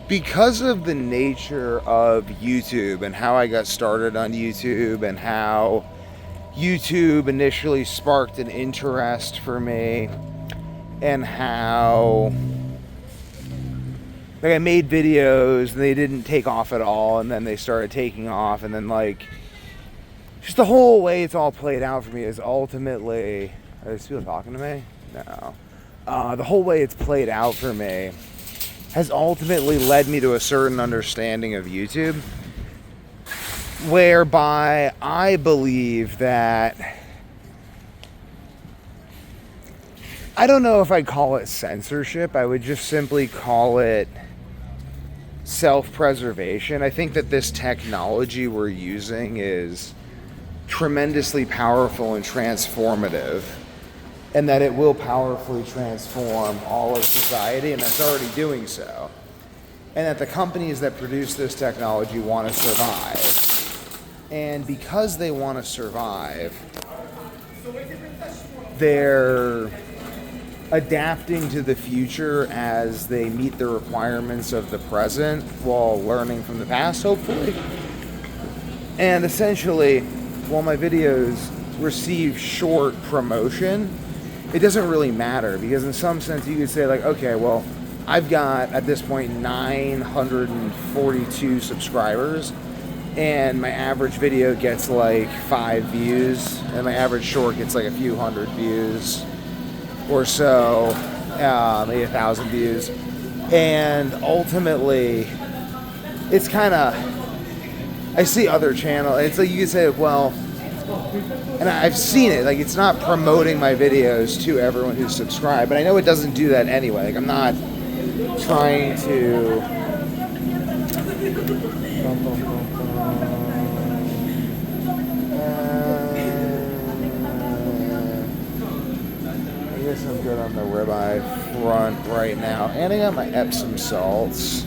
Because of the nature of YouTube and how I got started on YouTube and how YouTube initially sparked an interest for me, and how like I made videos and they didn't take off at all, and then they started taking off, and then like just the whole way it's all played out for me is ultimately, are these people talking to me? No. The whole way it's played out for me has ultimately led me to a certain understanding of YouTube, whereby I believe that, I don't know if I'd call it censorship, I would just simply call it self-preservation. I think that this technology we're using is tremendously powerful and transformative, and that it will powerfully transform all of society, and that's already doing so. And that the companies that produce this technology want to survive. And because they want to survive, they're adapting to the future as they meet the requirements of the present while learning from the past, hopefully. And essentially, while my videos receive short promotion, it doesn't really matter, because in some sense you could say like, okay, well, I've got at this point 942 subscribers, and my average video gets like 5 views, and my average short gets like a few hundred views or so, maybe 1,000 views. And ultimately, it's kind of, I see other channels, it's like you could say, well, and I've seen it, like it's not promoting my videos to everyone who's subscribed, but I know it doesn't do that anyway. Like I'm not trying to I guess I'm good on the ribeye front right now, and I got my Epsom salts,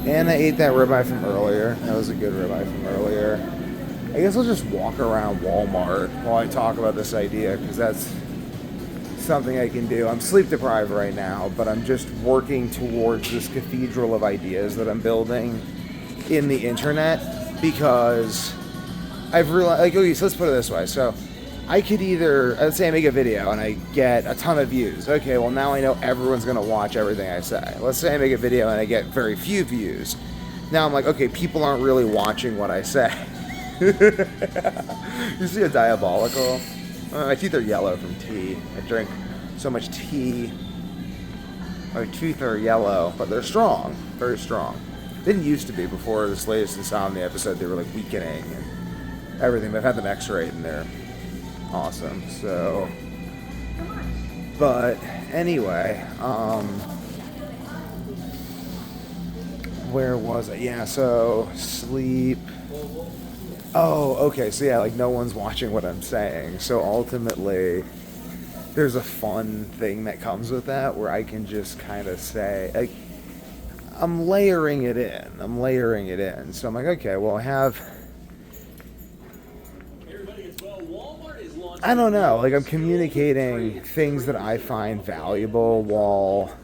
and I ate that ribeye from earlier. That was a good ribeye from earlier. I guess I'll just walk around Walmart while I talk about this idea, because that's something I can do. I'm sleep deprived right now, but I'm just working towards this cathedral of ideas that I'm building in the internet, because I've realized, like, okay, so let's put it this way. So I could either, let's say I make a video and I get a ton of views. Okay, well now I know everyone's going to watch everything I say. Let's say I make a video and I get very few views. Now I'm like, okay, people aren't really watching what I say. You see a diabolical? My teeth are yellow from tea. I drink so much tea. My teeth are yellow, but they're strong, very strong. They didn't used to be before this latest insomnia episode. They were like weakening and everything. But I've had them x-rayed and they're awesome. So, but anyway, where was I? Yeah, so sleep. Oh, okay, so yeah, like no one's watching what I'm saying. So ultimately, there's a fun thing that comes with that where I can just kind of say, like, I'm layering it in. So I'm like, okay, well, I don't know, like I'm communicating things that I find valuable while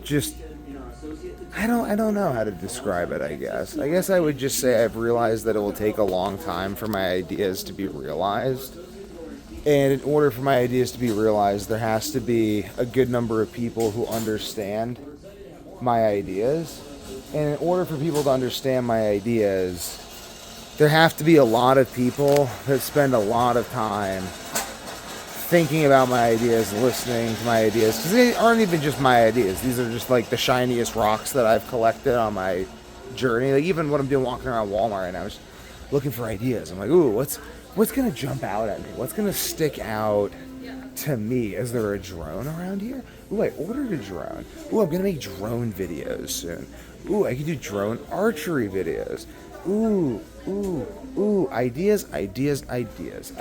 just, I don't know how to describe it, I guess. I guess I would just say I've realized that it will take a long time for my ideas to be realized. And in order for my ideas to be realized, there has to be a good number of people who understand my ideas. And in order for people to understand my ideas, there have to be a lot of people that spend a lot of time thinking about my ideas, listening to my ideas, because they aren't even just my ideas. These are just like the shiniest rocks that I've collected on my journey. Like even when I'm doing walking around Walmart right now, I'm just looking for ideas. I'm like, ooh, what's gonna jump out at me? What's gonna stick out to me? Is there a drone around here? Ooh, I ordered a drone. Ooh, I'm gonna make drone videos soon. Ooh, I can do drone archery videos. Ooh, ideas. I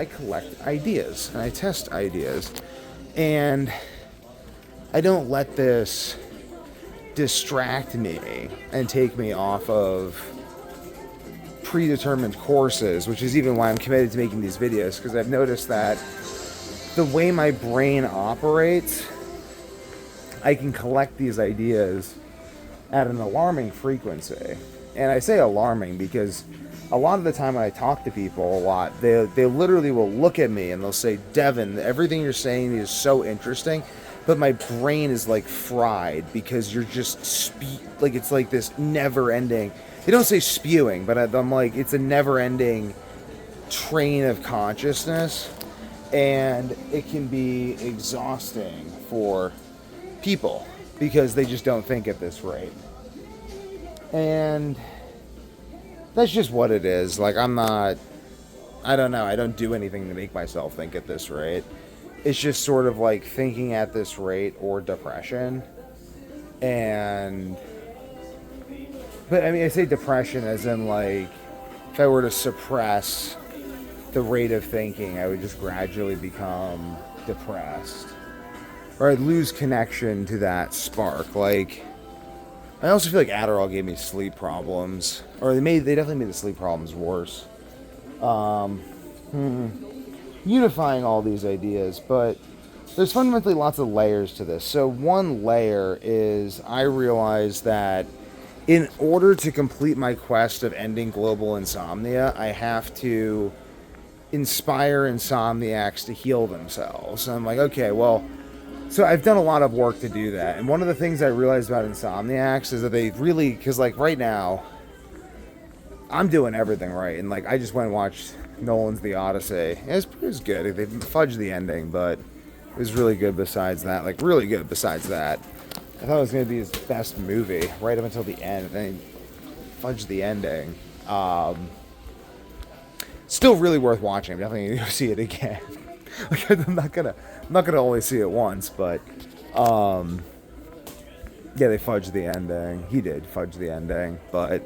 collect ideas and I test ideas. And I don't let this distract me and take me off of predetermined courses, which is even why I'm committed to making these videos, because I've noticed that the way my brain operates, I can collect these ideas at an alarming frequency. And I say alarming because a lot of the time when I talk to people a lot, they literally will look at me and they'll say, Devin, everything you're saying is so interesting, but my brain is like fried because you're just like it's like this never ending. They don't say spewing, but I'm like, it's a never ending train of consciousness, and it can be exhausting for people because they just don't think at this rate. And that's just what it is. Like, I don't know, I don't do anything to make myself think at this rate. It's just sort of like thinking at this rate or depression. And, but I mean, I say depression as in like, if I were to suppress the rate of thinking, I would just gradually become depressed. Or I'd lose connection to that spark. Like, I also feel like Adderall gave me sleep problems. Or they definitely made the sleep problems worse. Unifying all these ideas, but there's fundamentally lots of layers to this. So one layer is I realize that in order to complete my quest of ending global insomnia, I have to inspire insomniacs to heal themselves. And I'm like, okay, well, so I've done a lot of work to do that. And one of the things I realized about insomniacs is that they really, because like right now, I'm doing everything right. And like I just went and watched Nolan's The Odyssey. It was good. They fudged the ending, but it was really good besides that. Like really good besides that. I thought it was going to be his best movie right up until the end. And then fudged the ending. Still really worth watching. I'm definitely going to go see it again. Like, I'm not gonna only see it once, but yeah, they fudged the ending. He did fudge the ending, but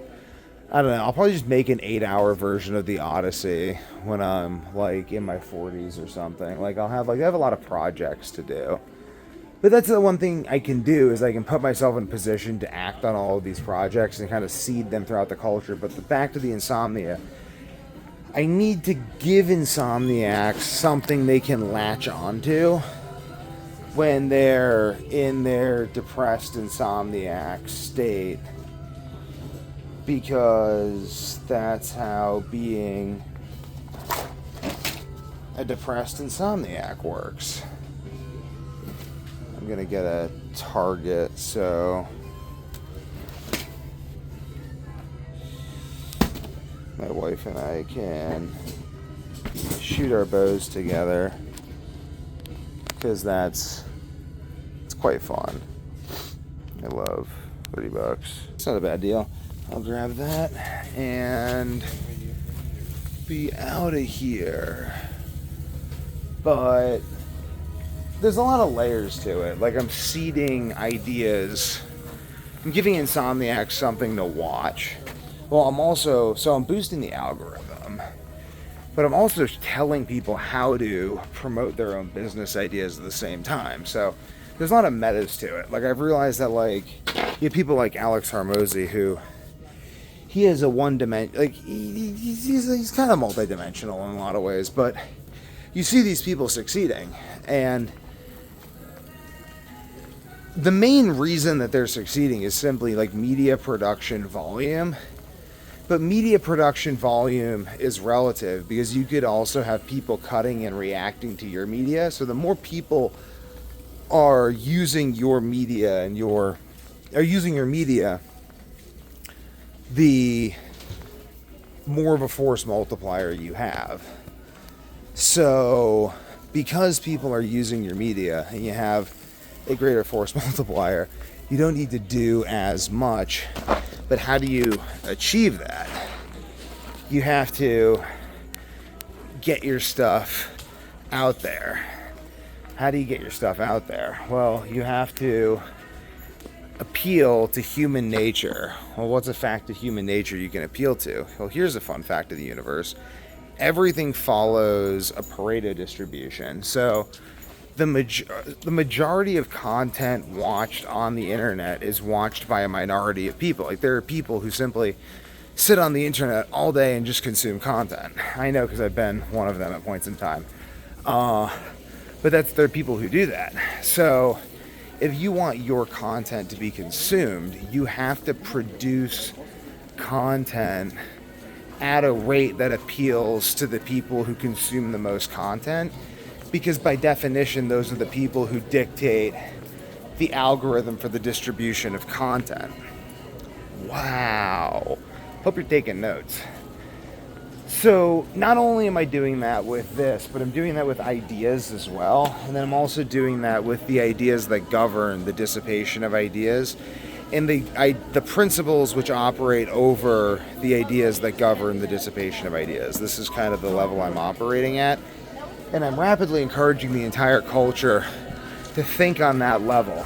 I don't know. I'll probably just make an 8-hour version of the Odyssey when I'm like in my 40s or something. Like I have a lot of projects to do. But that's the one thing I can do is I can put myself in a position to act on all of these projects and kind of seed them throughout the culture. But back to the insomnia, I need to give insomniacs something they can latch onto when they're in their depressed insomniac state. Because that's how being a depressed insomniac works. I'm gonna get a target, so my wife and I can shoot our bows together, because it's quite fun. I love $30. It's not a bad deal. I'll grab that and be out of here. But there's a lot of layers to it. Like, I'm seeding ideas. I'm giving insomniacs something to watch. Well, I'm boosting the algorithm. But I'm also telling people how to promote their own business ideas at the same time. So there's a lot of metas to it. Like, I've realized that, like, you have people like Alex Hormozy who... he has a one-dimension, like, he's kind of multi-dimensional in a lot of ways, but you see these people succeeding, and the main reason that they're succeeding is simply, like, media production volume, but media production volume is relative, because you could also have people cutting and reacting to your media, so the more people are using your media the more of a force multiplier you have. So, because people are using your media and you have a greater force multiplier, you don't need to do as much. But how do you achieve that? You have to get your stuff out there. How do you get your stuff out there? Well, you have to appeal to human nature. Well, what's a fact of human nature you can appeal to? Well, here's a fun fact of the universe. Everything follows a Pareto distribution. So the majority of content watched on the internet is watched by a minority of people. Like, there are people who simply sit on the internet all day and just consume content. I know, because I've been one of them at points in time. But there are people who do that. So if you want your content to be consumed, you have to produce content at a rate that appeals to the people who consume the most content, because by definition, those are the people who dictate the algorithm for the distribution of content. Wow. Hope you're taking notes. So not only am I doing that with this, but I'm doing that with ideas as well. And then I'm also doing that with the ideas that govern the dissipation of ideas and the principles which operate over the ideas that govern the dissipation of ideas. This is kind of the level I'm operating at. And I'm rapidly encouraging the entire culture to think on that level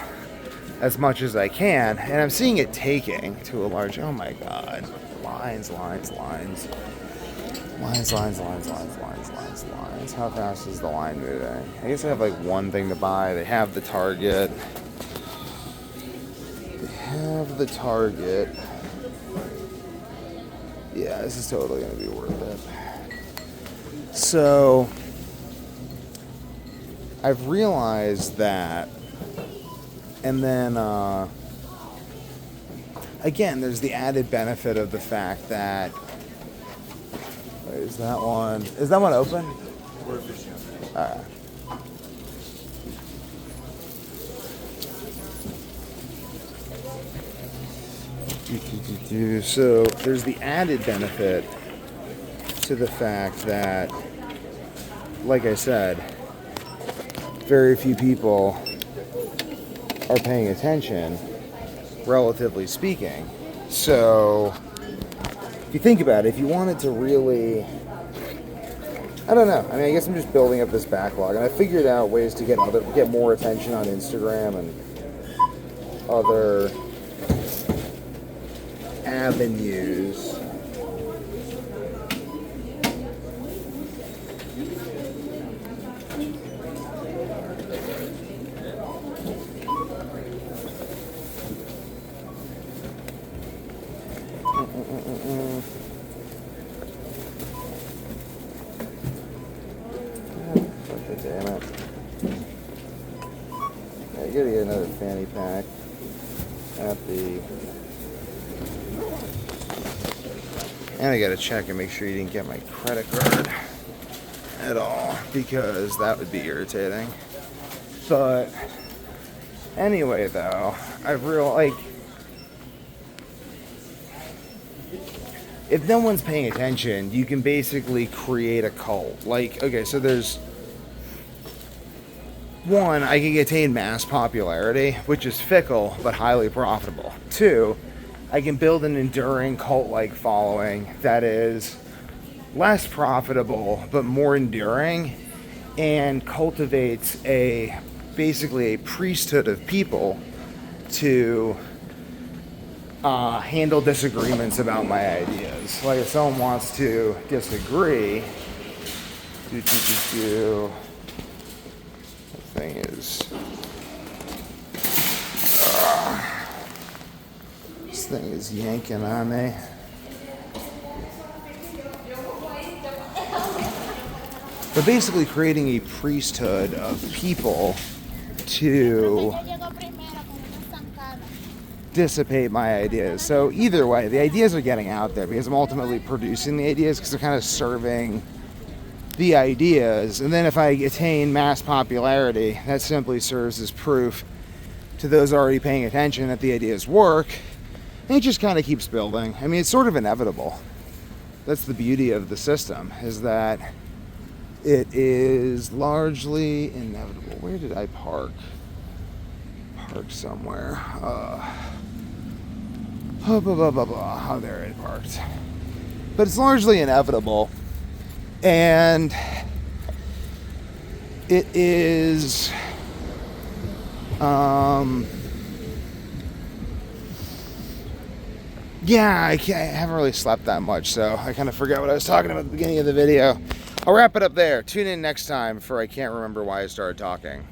as much as I can. And I'm seeing it taking to a large, oh my God, lines. How fast is the line moving? I guess I have like one thing to buy. They have the target. Yeah, this is totally going to be worth it. So, I've realized that, and then, again, there's the added benefit of the fact that, is that one open? Alright. So there's the added benefit to the fact that, like I said, very few people are paying attention, relatively speaking. So if you think about it, if you wanted to really, I don't know. I mean, I guess I'm just building up this backlog, and I figured out ways to get more attention on Instagram and other avenues. Damn it. I gotta get another fanny pack at the. And I gotta check and make sure you didn't get my credit card at all, because that would be irritating. But anyway, though, I've realized, like, if no one's paying attention, you can basically create a cult. Like, okay, so there's one, I can attain mass popularity, which is fickle but highly profitable. Two, I can build an enduring cult-like following that is less profitable but more enduring, and cultivates basically a priesthood of people to handle disagreements about my ideas. Like if someone wants to disagree, the thing is, this thing is yanking on me. But basically creating a priesthood of people to dissipate my ideas. So either way, the ideas are getting out there because I'm ultimately producing the ideas, because they're kind of serving the ideas. And then if I attain mass popularity, that simply serves as proof to those already paying attention that the ideas work. And it just kind of keeps building. I mean, it's sort of inevitable. That's the beauty of the system, is that it is largely inevitable. Where did I park? Park somewhere. Oh, there it parked. But it's largely inevitable. And it is, yeah, I haven't really slept that much, so I kind of forgot what I was talking about at the beginning of the video. I'll wrap it up there. Tune in next time for I can't remember why I started talking.